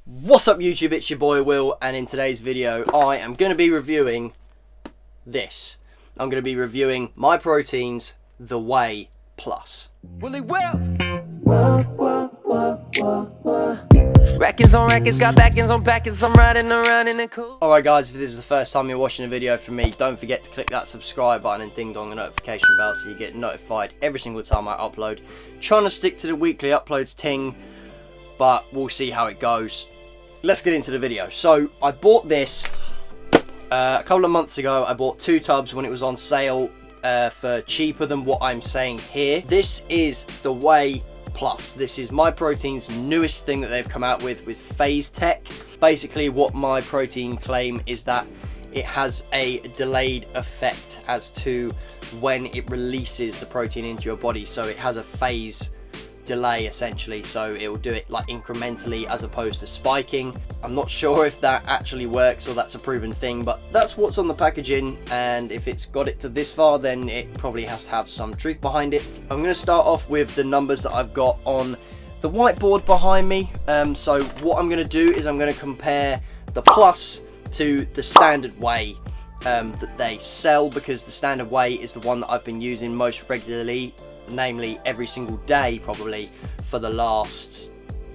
What's up YouTube, it's your boy Will, and in today's video I am going to be reviewing this. I'm going to be reviewing MyProtein's The Whey Plus. Willie Will. Rackets on rackets, got backings on backings, I'm riding around in the cool. Alright guys, if this is the first time you're watching a video from me, don't forget to click that subscribe button and ding dong the notification bell so you get notified every single time I upload. Trying to stick to the weekly uploads ting, but we'll see how it goes. Let's get into the video. So I bought this a couple of months ago. I bought 2 tubs when it was on sale for cheaper than what I'm saying here. This is the Whey Plus. This is MyProtein's newest thing that they've come out with phase tech. Basically what MyProtein claim is that it has a delayed effect as to when it releases the protein into your body. So it has a phase delay essentially, so it will do it like incrementally as opposed to spiking. I'm not sure if that actually works or that's a proven thing, but that's what's on the packaging, and if it's got it to this far then it probably has to have some truth behind it. I'm going to start off with the numbers that I've got on the whiteboard behind me. So what I'm going to do is I'm going to compare the Plus to the standard Whey that they sell, because the standard Whey is the one that I've been using most regularly, namely every single day probably for the last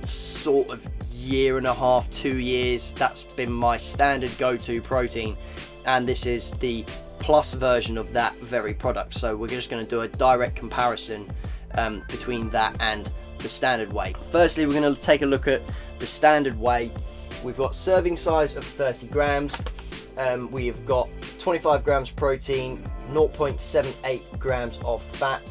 sort of year and a half, 2 years. That's been my standard go-to protein, and this is the Plus version of that very product. So we're just going to do a direct comparison between that and the standard Whey. Firstly, we're going to take a look at the standard Whey. We've got serving size of 30 grams. We have got 25 grams protein, 0.78 grams of fat,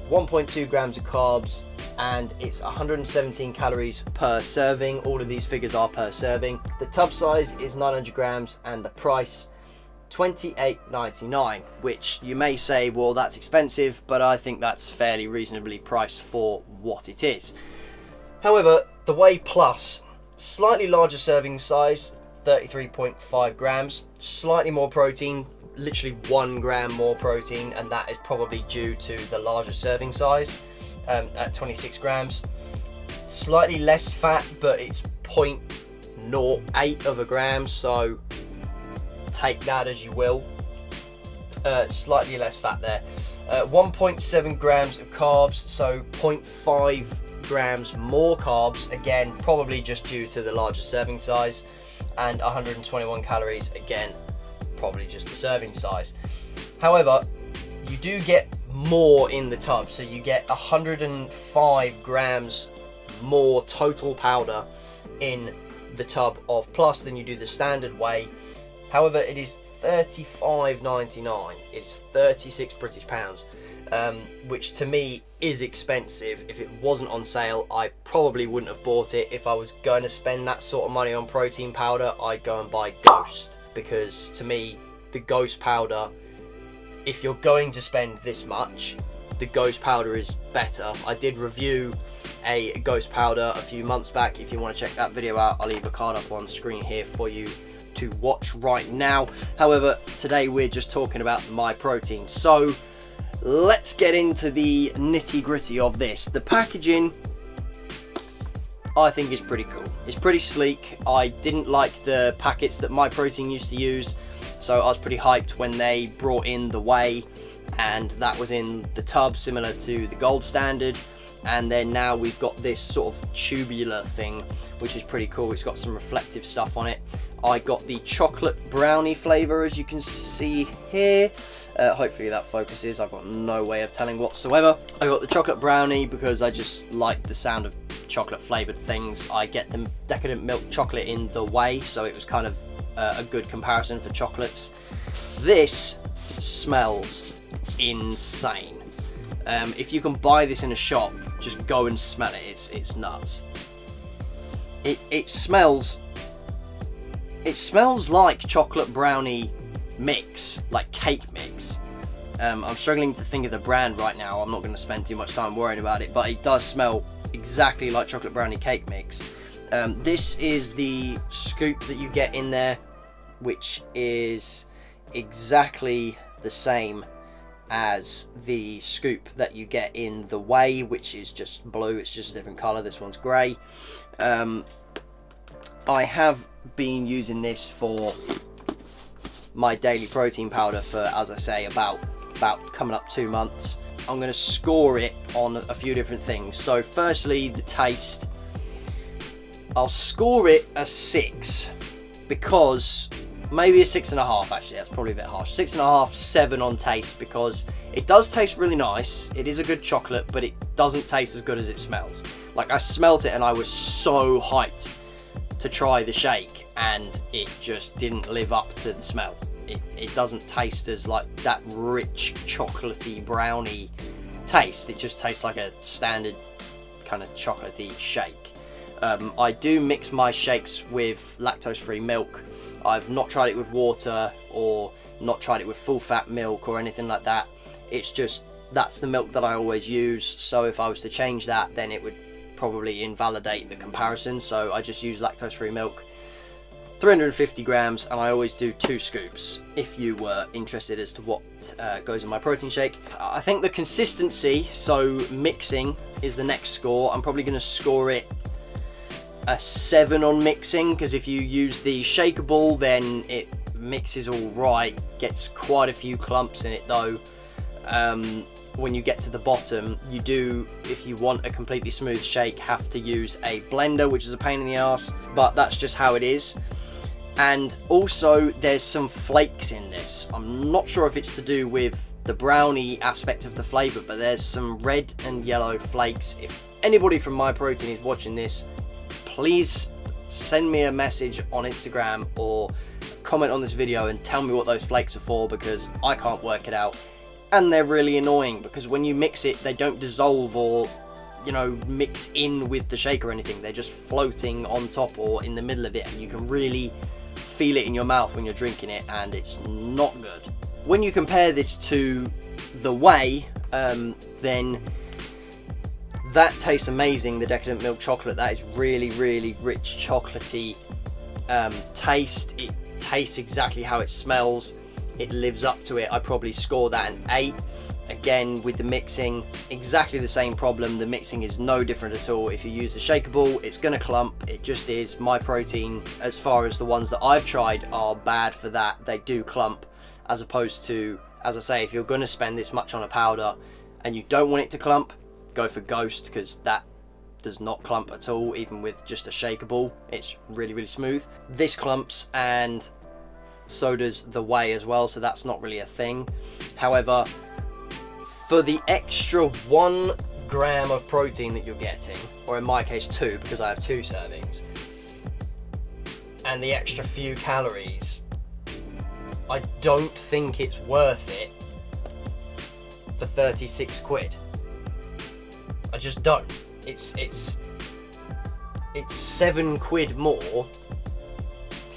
1.2 grams of carbs, and it's 117 calories per serving. All of these figures are per serving. The tub size is 900 grams and the price $28.99, which you may say, well, that's expensive, but I think that's fairly reasonably priced for what it is. However, the Whey Plus, slightly larger serving size, 33.5 grams, slightly more protein, literally 1 gram more protein, and that is probably due to the larger serving size at 26 grams. Slightly less fat, but it's 0.08 of a gram, so take that as you will. Slightly less fat there. 1.7 grams of carbs, so 0.5 grams more carbs, again probably just due to the larger serving size, and 121 calories, again probably just the serving size. However, you do get more in the tub, so you get 105 grams more total powder in the tub of Plus than you do the standard Whey. However, it is $35.99. It's 36 British pounds, which to me is expensive. If it wasn't on sale, I probably wouldn't have bought it. If I was going to spend that sort of money on protein powder, I'd go and buy Ghost, because to me the Ghost powder, if you're going to spend this much, the Ghost powder is better. I did review a Ghost powder a few months back. If you want to check that video out, I'll leave a card up on screen here for you to watch right now. However, today we're just talking about MyProtein, so let's get into the nitty gritty of this. The packaging I think is pretty cool. It's pretty sleek. I didn't like the packets that MyProtein used to use, so I was pretty hyped when they brought in the Whey, and that was in the tub similar to the gold standard. And then now we've got this sort of tubular thing, which is pretty cool. It's got some reflective stuff on it. I got the chocolate brownie flavour, as you can see here. Hopefully that focuses. I've got no way of telling whatsoever. I got the chocolate brownie because I just like the sound of chocolate flavoured things. I get the decadent milk chocolate in the Whey, so it was kind of a good comparison for chocolates. This smells insane. If you can buy this in a shop, just go and smell it. It's nuts. It smells like chocolate brownie mix, like cake mix. I'm struggling to think of the brand right now. I'm not going to spend too much time worrying about it, but it does smell exactly like chocolate brownie cake mix. This is the scoop that you get in there, which is exactly the same as the scoop that you get in the Whey, which is just blue. It's just a different color. This one's grey. I have been using this for my daily protein powder for, as I say, about coming up 2 months. I'm going to score it on a few different things. So firstly, the taste. I'll score it a 6, because maybe a 6.5 actually, that's probably a bit harsh. 6.5, 7 on taste, because it does taste really nice. It is a good chocolate, but it doesn't taste as good as it smells. Like, I smelt it and I was so hyped to try the shake, and it just didn't live up to the smell. It doesn't taste as like that rich chocolatey brownie taste. It just tastes like a standard kind of chocolatey shake. I do mix my shakes with lactose-free milk. I've not tried it with water or not tried it with full fat milk or anything like that. It's just, that's the milk that I always use. So if I was to change that, then it would probably invalidate the comparison. So I just use lactose-free milk, 350 grams, and I always do 2 scoops. If you were interested as to what goes in my protein shake, I think the consistency, so mixing, is the next score. I'm probably going to score it a 7 on mixing, because if you use the shakeable, then it mixes all right. Gets quite a few clumps in it though. When you get to the bottom, you do, if you want a completely smooth shake, have to use a blender, which is a pain in the ass, but that's just how it is. And also there's some flakes in this. I'm not sure if it's to do with the brownie aspect of the flavour, but there's some red and yellow flakes. If anybody from MyProtein is watching this, please send me a message on Instagram or comment on this video and tell me what those flakes are for, because I can't work it out. And they're really annoying, because when you mix it, they don't dissolve or, you know, mix in with the shake or anything. They're just floating on top or in the middle of it, and you can really feel it in your mouth when you're drinking it, and it's not good. When you compare this to the whey, then that tastes amazing. The decadent milk chocolate, that is really, really rich chocolatey taste. It tastes exactly how it smells. It lives up to it. I probably score that an 8. Again, with the mixing, exactly the same problem. The mixing is no different at all. If you use the shakeable, it's gonna clump. It just is. MyProtein, as far as the ones that I've tried, are bad for that. They do clump, as opposed to, as I say, if you're gonna spend this much on a powder and you don't want it to clump, go for Ghost, because that does not clump at all. Even with just a shakeable, it's really, really smooth. This clumps, and so does the whey as well, so that's not really a thing. However, for the extra 1 gram of protein that you're getting, or in my case 2, because I have 2 servings, and the extra few calories, I don't think it's worth it for 36 quid. I just don't. It's 7 quid more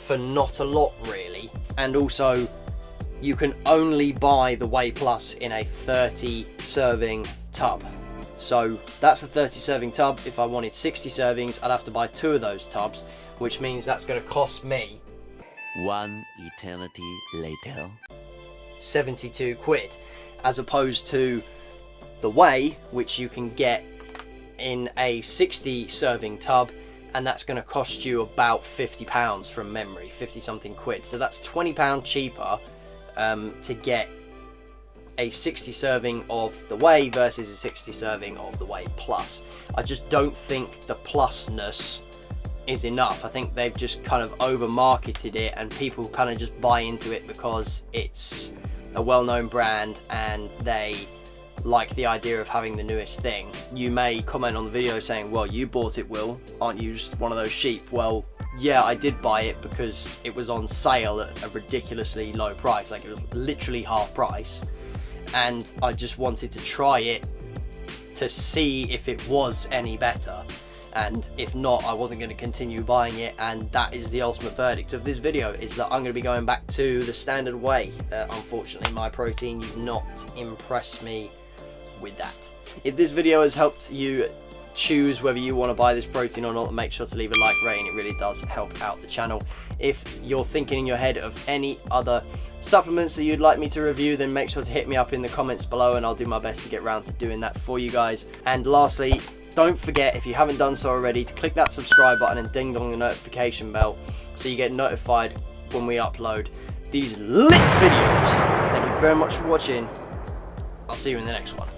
for not a lot, really. And also, you can only buy the Whey Plus in a 30 serving tub. So that's a 30 serving tub. If I wanted 60 servings, I'd have to buy 2 of those tubs, which means that's going to cost me 1 eternity later, 72 quid, as opposed to the whey, which you can get in a 60 serving tub, and that's going to cost you about £50 from memory, 50 something quid. So that's £20 cheaper to get a 60 serving of the whey versus a 60 serving of the Whey Plus. I just don't think the plusness is enough. I think they've just kind of over marketed it, and people kind of just buy into it because it's a well-known brand and they like the idea of having the newest thing. You may comment on the video saying, well, you bought it, Will, aren't you just one of those sheep? Well, yeah, I did buy it because it was on sale at a ridiculously low price. Like, it was literally half price, and I just wanted to try it to see if it was any better, and if not, I wasn't going to continue buying it. And that is the ultimate verdict of this video, is that I'm going to be going back to the standard whey. Unfortunately, MyProtein, you've not impressed me with that. If this video has helped you choose whether you want to buy this protein or not, make sure to leave a like rating. It really does help out the channel. If you're thinking in your head of any other supplements that you'd like me to review, then make sure to hit me up in the comments below, and I'll do my best to get around to doing that for you guys. And lastly, Don't forget, if you haven't done so already, to click that subscribe button and ding dong the notification bell so you get notified when we upload these lit videos. Thank you very much for watching. I'll see you in the next one.